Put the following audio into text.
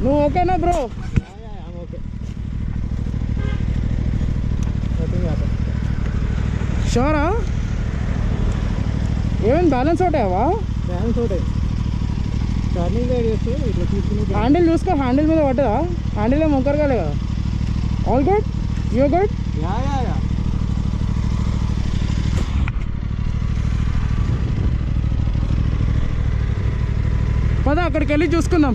నువ్వు ఓకేనా బ్రో? షూరా? ఏమైంది బ్యాలెన్స్ అవుతాయవా? బ్యాలెన్స్ అవుతాయి. టర్నింగ్ రైడ్ చేస్తే ఇట్లా తీసుకుని హ్యాండిల్ చూసుకో, హ్యాండిల్ మీద పట్టదా? హ్యాండిల్ ఏమి మొక్కరు కాలే కదా. All good, you good. Yeah పద అక్కడికి వెళ్ళి చూసుకుందాం.